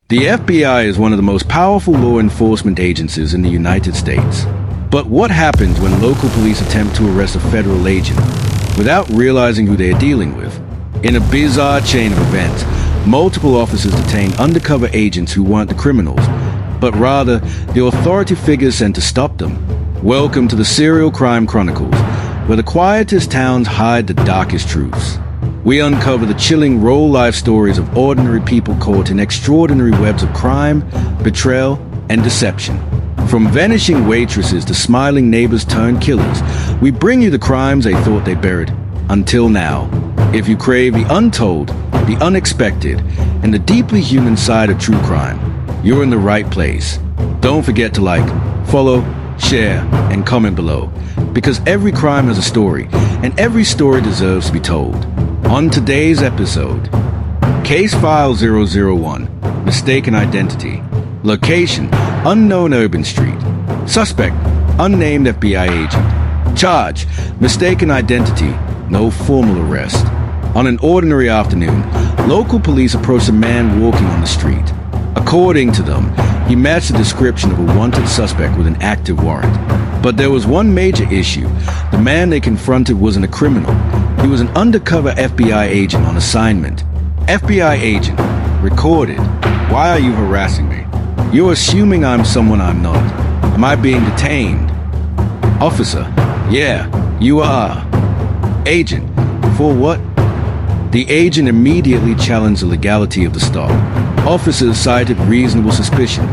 The FBI is one of the most powerful law enforcement agencies in the United States. But what happens when local police attempt to arrest a federal agent without realizing who they are dealing with? In a bizarre chain of events, multiple officers detain undercover agents who weren't the criminals, but rather the authority figures sent to stop them. Welcome to the Serial Crime Chronicles, where the quietest towns hide the darkest truths. We uncover the chilling real-life stories of ordinary people caught in extraordinary webs of crime, betrayal, and deception. From vanishing waitresses to smiling neighbors turned killers, we bring you the crimes they thought they buried. Until now. If you crave the untold, the unexpected, and the deeply human side of true crime, you're in the right place. Don't forget to like, follow, share, and comment below, because every crime has a story, and every story deserves to be told. On today's episode, Case File 001, Mistaken Identity. Location, unknown urban street. Suspect, unnamed FBI agent. Charge, mistaken identity, no formal arrest. On an ordinary afternoon, local police approached a man walking on the street. According to them, he matched the description of a wanted suspect with an active warrant. But there was one major issue. The man they confronted wasn't a criminal. He was an undercover FBI agent on assignment. FBI agent, recorded. Why are you harassing me? You're assuming I'm someone I'm not. Am I being detained? Officer, yeah, you are. Agent, for what? The agent immediately challenged the legality of the stop. Officers cited reasonable suspicion,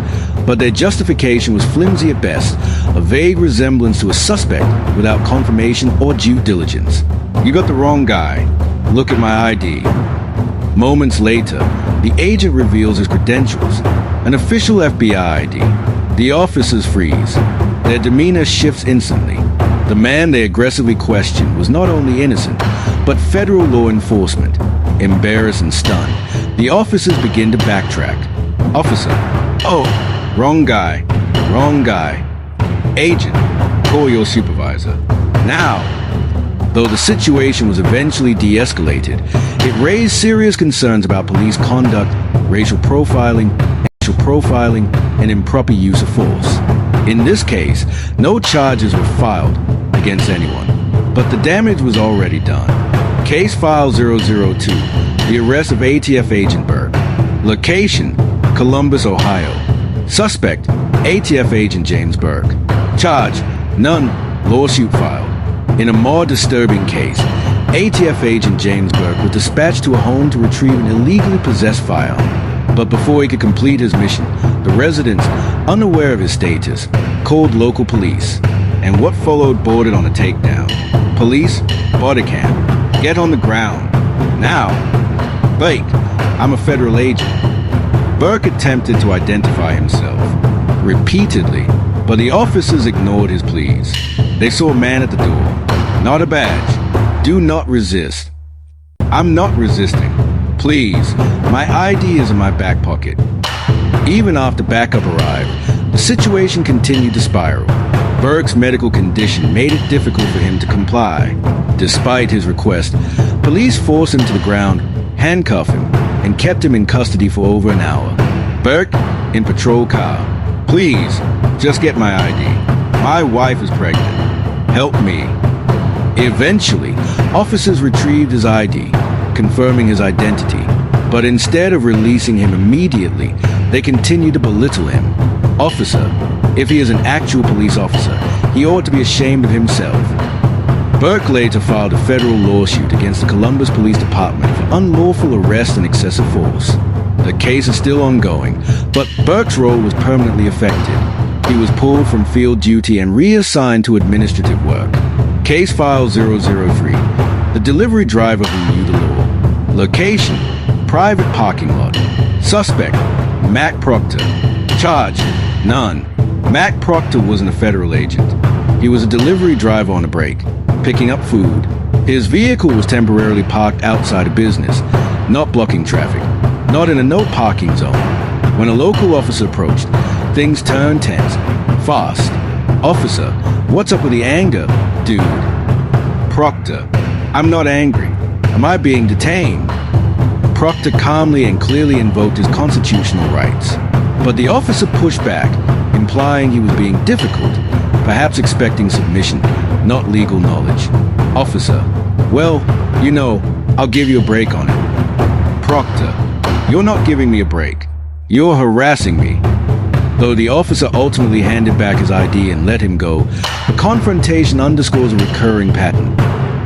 but their justification was flimsy at best, a vague resemblance to a suspect without confirmation or due diligence. You got the wrong guy. Look at my ID. Moments later, the agent reveals his credentials, an official FBI ID. The officers freeze. Their demeanor shifts instantly. The man they aggressively questioned was not only innocent, but federal law enforcement. Embarrassed and stunned, the officers begin to backtrack. Officer, oh, wrong guy, wrong guy. Agent, call your supervisor. Now. Though the situation was eventually de-escalated, it raised serious concerns about police conduct, racial profiling, and improper use of force. In this case, no charges were filed against anyone, but the damage was already done. Case File 002, the arrest of ATF Agent Burke. Location, Columbus, Ohio. Suspect, ATF Agent James Burke. Charge, none, lawsuit filed. In a more disturbing case, ATF Agent James Burke was dispatched to a home to retrieve an illegally possessed firearm. But before he could complete his mission, the residents, unaware of his status, called local police. And what followed bordered on a takedown. Police, bodycam, get on the ground. Now. Blake, I'm a federal agent. Burke attempted to identify himself, repeatedly, but the officers ignored his pleas. They saw a man at the door. Not a badge. Do not resist. I'm not resisting. Please, my ID is in my back pocket. Even after backup arrived, the situation continued to spiral. Burke's medical condition made it difficult for him to comply. Despite his request, police forced him to the ground, handcuffed him, and kept him in custody for over an hour. Burke, in patrol car. Please, just get my ID. My wife is pregnant. Help me. Eventually, officers retrieved his ID, confirming his identity. But instead of releasing him immediately, they continued to belittle him. Officer, if he is an actual police officer, he ought to be ashamed of himself. Burke later filed a federal lawsuit against the Columbus Police Department for unlawful arrest and excessive force. The case is still ongoing, but Burke's role was permanently affected. He was pulled from field duty and reassigned to administrative work. Case File 003, the delivery driver who knew the law. Location, private parking lot. Suspect, Matt Proctor. Charge, none. Matt Proctor wasn't a federal agent. He was a delivery driver on a break, picking up food. His vehicle was temporarily parked outside a business, not blocking traffic, not in a no parking zone. When a local officer approached, things turned tense, fast. Officer, what's up with the anger, dude? Proctor, I'm not angry. Am I being detained? Proctor calmly and clearly invoked his constitutional rights. But the officer pushed back, implying he was being difficult, perhaps expecting submission, not legal knowledge. Officer, well, I'll give you a break on it. Proctor, you're not giving me a break. You're harassing me. Though the officer ultimately handed back his ID and let him go, the confrontation underscores a recurring pattern.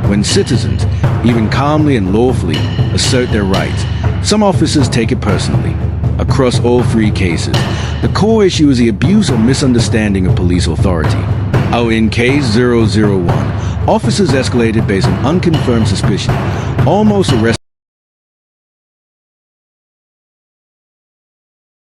When citizens, even calmly and lawfully, assert their rights, some officers take it personally. Across all three cases, the core issue is the abuse or misunderstanding of police authority. In case 001, officers escalated based on unconfirmed suspicion, almost arrested